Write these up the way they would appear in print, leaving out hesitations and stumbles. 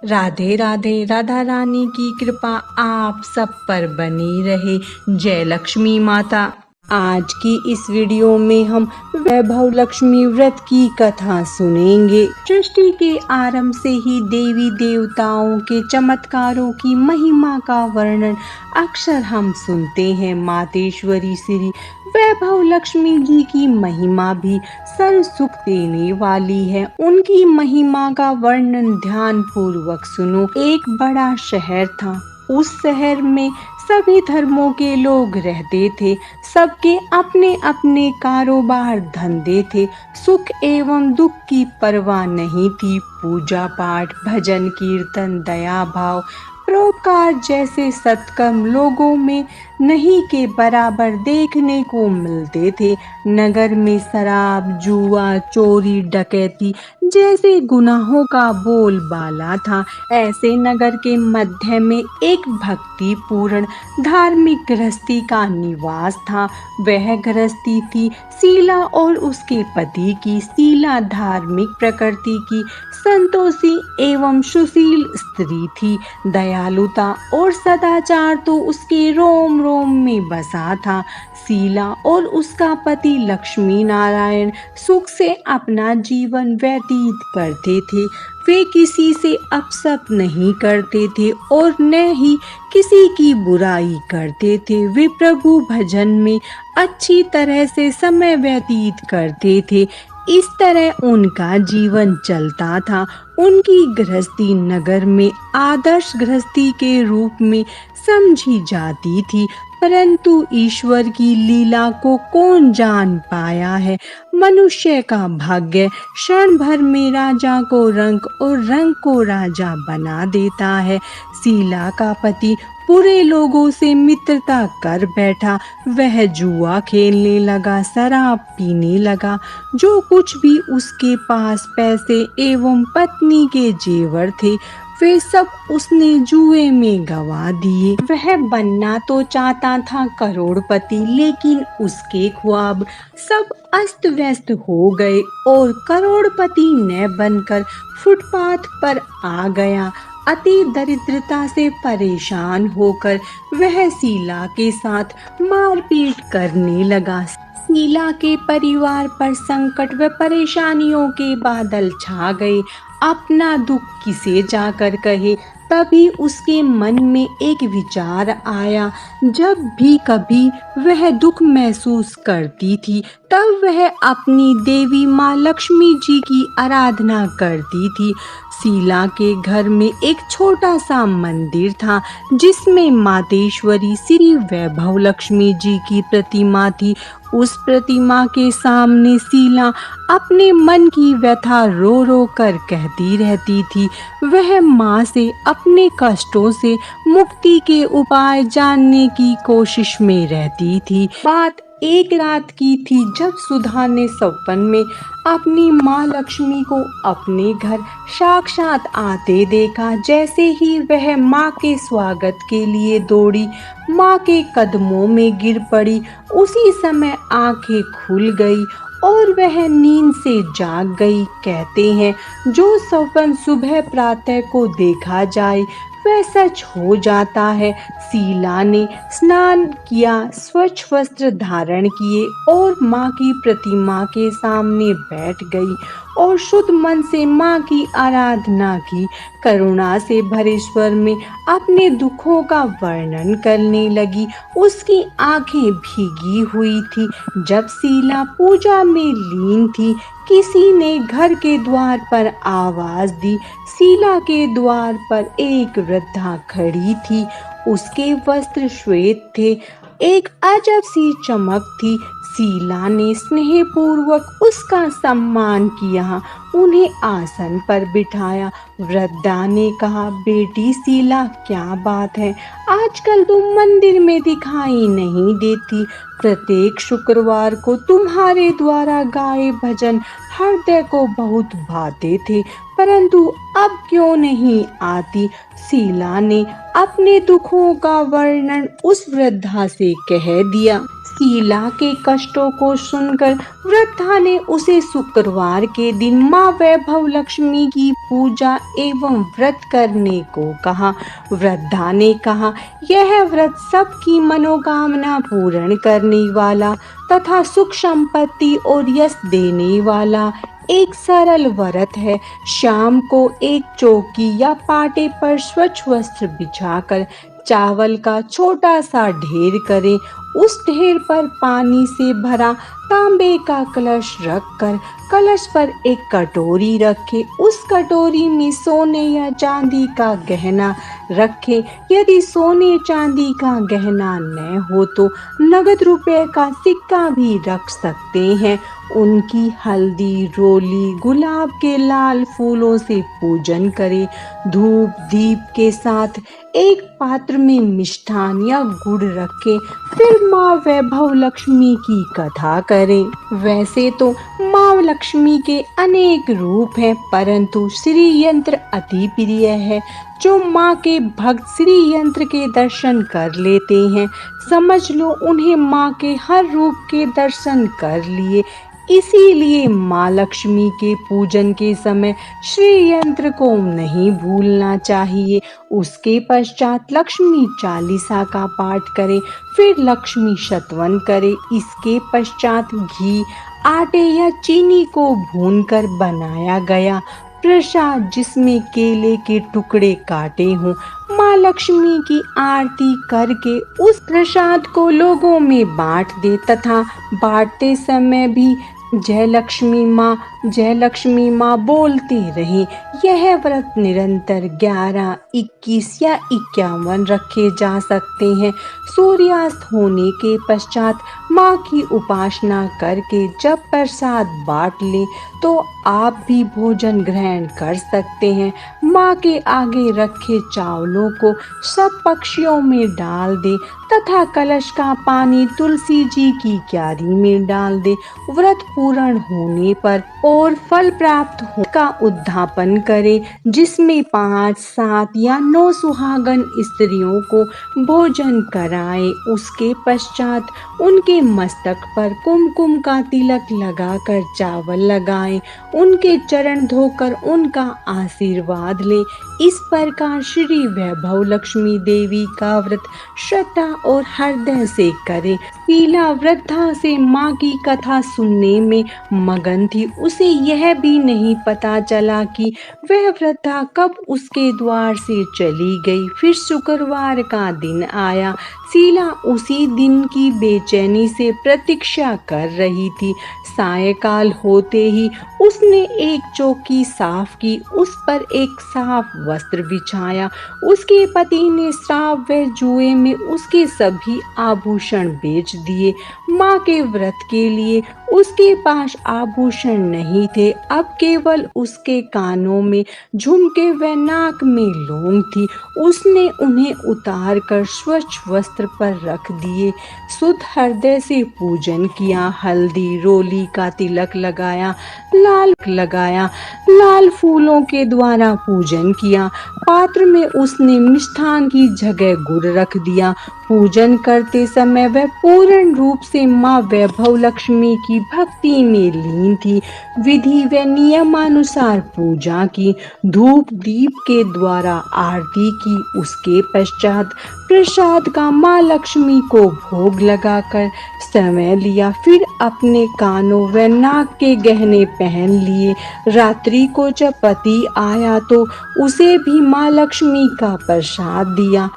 राधे राधे। राधा रानी की कृपा आप सब पर बनी रहे। जय लक्ष्मी माता। आज की इस वीडियो में हम वैभव लक्ष्मी व्रत की कथा सुनेंगे। सृष्टि के आरंभ से ही देवी देवताओं के चमत्कारों की महिमा का वर्णन अक्सर हम सुनते हैं। मातेश्वरी श्री वैभव लक्ष्मी जी की महिमा भी सर्व सुख देने वाली है। उनकी महिमा का वर्णन ध्यान पूर्वक सुनो। एक बड़ा शहर था। उस शहर में सभी धर्मों के लोग रहते थे। सबके अपने अपने कारोबार धंधे थे। सुख एवं दुख की परवाह नहीं थी। पूजा पाठ, भजन कीर्तन, दया भाव, परोपकार जैसे सत्कर्म लोगों में नहीं के बराबर देखने को मिलते थे। नगर में शराब, जुआ, चोरी, डकैती जैसे गुनाहों का बोलबाला था। ऐसे नगर के मध्य में एक भक्तिपूर्ण धार्मिक गृहस्थी का निवास था। वह गृहस्थी थी शीला और उसके पति की। शीला धार्मिक प्रकृति की संतोषी एवं सुशील स्त्री थी। दयालुता और सदाचार तो उसके रोम रोम में बसा था। शीला और उसका पति लक्ष्मी नारायण सुख से अपना जीवन व्यतीत करते थे। वे किसी से अपशप नहीं करते थे और न ही किसी की बुराई करते थे। वे प्रभु भजन में अच्छी तरह से समय व्यतीत करते थे। इस तरह उनका जीवन चलता था। उनकी गृहस्थी नगर में आदर्श गृहस्थी के रूप में समझी जाती थी। परंतु ईश्वर की लीला को कौन जान पाया है। मनुष्य का भाग्य क्षण भर में राजा को रंक और रंक को राजा बना देता है। शीला का पति बुरे लोगों से मित्रता कर बैठा। वह जुआ खेलने लगा, शराब पीने लगा। जो कुछ भी उसके पास पैसे एवं पत्नी के जेवर थे वे सब उसने जुए में गवा दिए। वह बनना तो चाहता था करोड़पति, लेकिन उसके ख्वाब सब अस्त व्यस्त हो गए और करोड़पति न बनकर फुटपाथ पर आ गया। अति दरिद्रता से परेशान होकर वह शीला के साथ मारपीट करने लगा। शीला के परिवार पर संकट व परेशानियों के बादल छा गए। अपना दुख किसे जाकर कहे। तभी उसके मन में एक विचार आया। जब भी कभी वह दुख महसूस करती थी तब वह अपनी देवी माँ लक्ष्मी जी की आराधना करती थी। शीला के घर में एक छोटा सा मंदिर था जिसमें मातेश्वरी श्री वैभव लक्ष्मी जी की प्रतिमा थी। उस प्रतिमा के सामने शीला अपने मन की व्यथा रो रो कर कहती रहती थी। वह माँ से अपने कष्टों से मुक्ति के उपाय जानने की कोशिश में रहती थी। बात एक रात की थी जब सुधा ने सपन में अपनी माँ लक्ष्मी को अपने घर साक्षात आते देखा। जैसे ही वह माँ के स्वागत के लिए दौड़ी, माँ के कदमों में गिर पड़ी। उसी समय आंखें खुल गई और वह नींद से जाग गई। कहते हैं जो सपन सुबह प्रातः को देखा जाए वह सच हो जाता है। शीला ने स्नान किया, स्वच्छ वस्त्र धारण किए और माँ की प्रतिमा के सामने बैठ गई और शुद्ध मन से माँ की आराधना की। करुणा से भरे स्वर में अपने दुखों का वर्णन करने लगी। उसकी आंखें भीगी हुई थी। जब शीला पूजा में लीन थी, किसी ने घर के द्वार पर आवाज दी। शीला के द्वार पर एक वृद्धा खड़ी थी। उसके वस्त्र श्वेत थे। एक अजब सी चमक थी। शीला ने स्नेहपूर्वक उसका सम्मान किया, उन्हें आसन पर बिठाया। वृद्धा ने कहा, बेटी शीला, क्या बात है, आजकल तुम मंदिर में दिखाई नहीं देती। प्रत्येक शुक्रवार को तुम्हारे द्वारा गाए भजन हृदय को बहुत भाते थे, परंतु अब क्यों नहीं आती। शीला ने अपने दुखों का वर्णन उस वृद्धा से कह दिया। शीला के कष्टों को सुनकर वृद्धा ने उसे शुक्रवार के दिन माँ वैभव लक्ष्मी की पूजा एवं व्रत करने को कहा। वृद्धा ने कहा, यह व्रत सबकी मनोकामना पूर्ण करने वाला तथा सुख संपत्ति और यश देने वाला एक सरल व्रत है। शाम को एक चौकी या पाटे पर स्वच्छ वस्त्र बिछाकर चावल का छोटा सा ढेर करें। उस ढेर पर पानी से भरा तांबे का कलश रखकर कलश पर एक कटोरी रखें। उस कटोरी में सोने या चांदी का गहना रखें। यदि सोने चांदी का गहना न हो तो नगद रुपए का सिक्का भी रख सकते हैं। उनकी हल्दी, रोली, गुलाब के लाल फूलों से पूजन करें। धूप दीप के साथ एक पात्र में मिष्ठान या गुड़ रखें। फिर माँ वैभव लक्ष्मी की कथा करें। वैसे तो माँ लक्ष्मी के अनेक रूप हैं, परंतु श्री यंत्र अति प्रिय है। जो माँ के भक्त श्री यंत्र के दर्शन कर लेते हैं, समझ लो उन्हें माँ के हर रूप के दर्शन कर लिए। इसीलिए माँ लक्ष्मी के पूजन के समय श्री यंत्र को नहीं भूलना चाहिए। उसके पश्चात लक्ष्मी चालीसा का पाठ करें, फिर लक्ष्मी शतवन करें। इसके पश्चात घी, आटे या चीनी को भूनकर बनाया गया प्रसाद, जिसमें केले के टुकड़े काटे हों, माँ लक्ष्मी की आरती करके उस प्रसाद को लोगों में बांट दे तथा बांटते समय भी जय लक्ष्मी माँ बोलते रहें। यह व्रत निरंतर 11, 21 या 51 रखे जा सकते हैं। सूर्यास्त होने के पश्चात माँ की उपासना करके जब प्रसाद बांट ले तो आप भी भोजन ग्रहण कर सकते हैं। माँ के आगे रखे चावलों को सब पक्षियों में डाल दे तथा कलश का पानी तुलसी जी की क्यारी में डाल दे। व्रत पूर्ण होने पर और फल प्राप्त हो का उद्यापन करे, जिसमें 5, 7 या 9 सुहागन स्त्रियों को भोजन कराए। उसके पश्चात उनके मस्तक पर कुमकुम का तिलक लगाकर चावल लगाएं। उनके चरण धोकर उनका आशीर्वाद ले। इस प्रकार श्री वैभव लक्ष्मी देवी का व्रत श्रद्धा और हृदय से करें। शीला वृद्धा से माँ की कथा सुनने में मगन थी। उसे यह भी नहीं पता चला कि वह वृद्धा कब उसके द्वार से चली गई। फिर शुक्रवार का दिन आया। शीला उसी दिन की बेचैनी से प्रतीक्षा कर रही थी। सायंकाल होते ही उसने एक चौकी साफ की, उस पर एक साफ वस्त्र बिछाया। उसके पति ने श्राप व जुए में उसके सभी आभूषण बेच दिए। माँ के व्रत के लिए उसके पास आभूषण नहीं थे। अब केवल उसके कानों में झुमके व नाक में लौंग थी। उसने उन्हें उतार कर स्वच्छ वस्त्र पर रख दिए। शुद्ध हृदय से पूजन किया। हल्दी रोली का तिलक लगाया, लाल फूलों के द्वारा पूजन किया। पात्र में उसने मिष्ठान की जगह गुड़ रख दिया। पूजन करते समय वह पूर्ण रूप से माँ वैभव लक्ष्मी की भक्ति में लीन थी। विधि व नियमानुसार पूजा की, धूप दीप के द्वारा आरती की। उसके पश्चात प्रसाद का माँ लक्ष्मी को भोग लगाकर समय लिया। फिर अपने कानों व नाक के गहने पहन लिए। रात्रि को जब पति आया तो उसे भी माँ लक्ष्मी का प्रसाद दिया।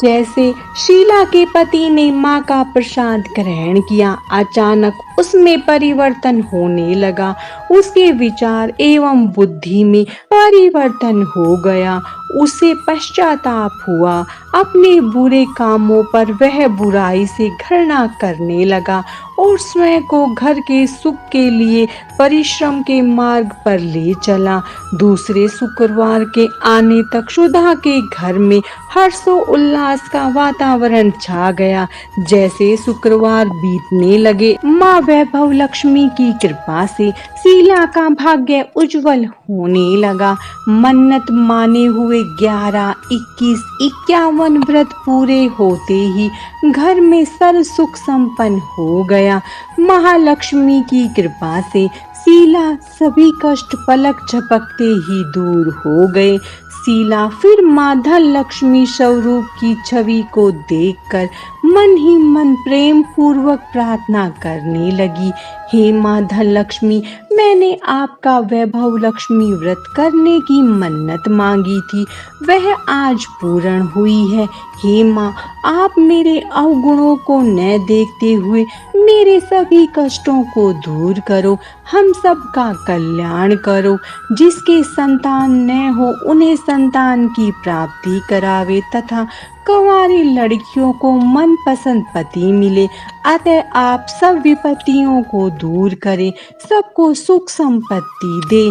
जैसे शीला के पति ने माँ का प्रसाद ग्रहण किया, अचानक उसमें परिवर्तन होने लगा। उसके विचार एवं बुद्धि में परिवर्तन हो गया। उसे पश्चाताप हुआ। अपने बुरे कामों पर वह बुराई से घृणा करने लगा और स्वयं को घर के सुख के लिए परिश्रम के मार्ग पर ले चला। दूसरे शुक्रवार के आने तक सुधा के घर में हर्षो उल्लास का वातावरण छा गया। जैसे शुक्रवार बीतने लगे, माँ वैभव लक्ष्मी की कृपा से शीला का भाग्य उज्जवल होने लगा। मन्नत माने हुए 11, 21, 51 व्रत पूरे होते ही घर में सर्व सुख संपन्न हो गया। महालक्ष्मी की कृपा से शीला सभी कष्ट पलक झपकते ही दूर हो गए। शीला फिर माँ धन लक्ष्मी स्वरूप की छवि को देखकर मन ही मन प्रेम पूर्वक प्रार्थना करने लगी। हे माँ धन लक्ष्मी, मैंने आपका वैभव लक्ष्मी व्रत करने की मन्नत मांगी थी, वह आज पूर्ण हुई है। हे माँ, आप मेरे अवगुणों को न देखते हुए मेरे सभी कष्टों को दूर करो, हम सबका कल्याण करो। जिसके संतान न हो उन्हें संतान की प्राप्ति करावे तथा कुंवारी लड़कियों को मनपसंद पति मिले। अतः आप सब विपत्तियों को दूर करें, सबको सुख संपत्ति दे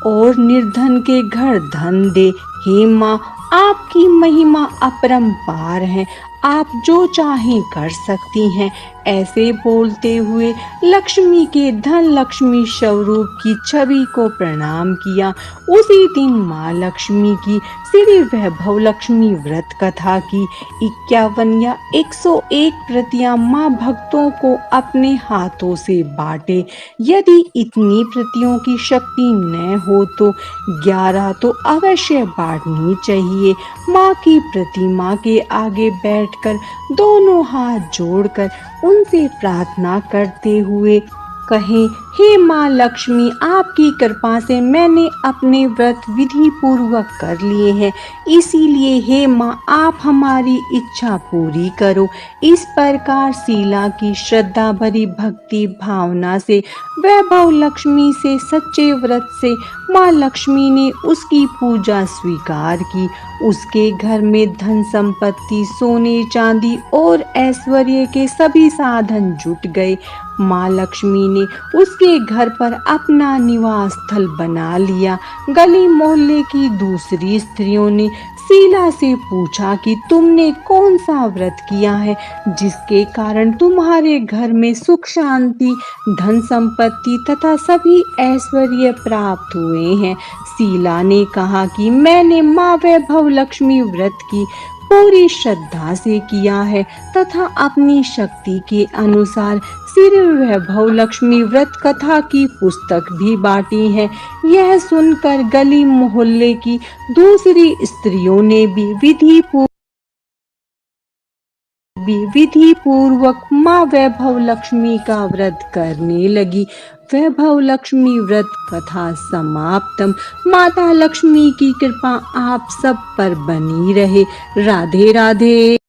और निर्धन के घर धन दे। हे माँ, आपकी महिमा अपरंपार है, आप जो चाहें कर सकती हैं। ऐसे बोलते हुए लक्ष्मी के धन लक्ष्मी स्वरूप की छवि को प्रणाम किया। उसी दिन माँ लक्ष्मी की श्री वैभव लक्ष्मी व्रत कथा की 51 या 101 प्रतियां माँ भक्तों को अपने हाथों से बांटे। यदि इतनी प्रतियों की शक्ति न हो तो 11 तो अवश्य बांटनी चाहिए। माँ की प्रतिमा के आगे बैठकर दोनों हाथ जोड़कर उनसे प्रार्थना करते हुए कहें, हे माँ लक्ष्मी, आपकी कृपा से मैंने अपने व्रत विधि पूर्वक कर लिए हैं, इसीलिए हे माँ आप हमारी इच्छा पूरी करो। इस प्रकार शीला की श्रद्धा भरी भक्ति भावना से वैभव लक्ष्मी से सच्चे व्रत से माँ लक्ष्मी ने उसकी पूजा स्वीकार की। उसके घर में धन संपत्ति, सोने चांदी और ऐश्वर्य के सभी साधन जुट गए। माँ लक्ष्मी ने उसके घर पर अपना निवास स्थल बना लिया। गली मोहल्ले की दूसरी स्त्रियों ने शीला से पूछा कि तुमने कौन सा व्रत किया है जिसके कारण तुम्हारे घर में सुख शांति, धन संपत्ति तथा सभी ऐश्वर्य प्राप्त हुए हैं। शीला ने कहा कि मैंने माँ वैभव लक्ष्मी व्रत की पूरी श्रद्धा से किया है तथा अपनी शक्ति के अनुसार श्री वैभव लक्ष्मी व्रत कथा की पुस्तक भी बांटी है। यह सुनकर गली मोहल्ले की दूसरी स्त्रियों ने भी विधि पूर्वक माँ वैभव लक्ष्मी का व्रत करने लगी। वैभव लक्ष्मी व्रत कथा समाप्तम। माता लक्ष्मी की कृपा आप सब पर बनी रहे। राधे राधे।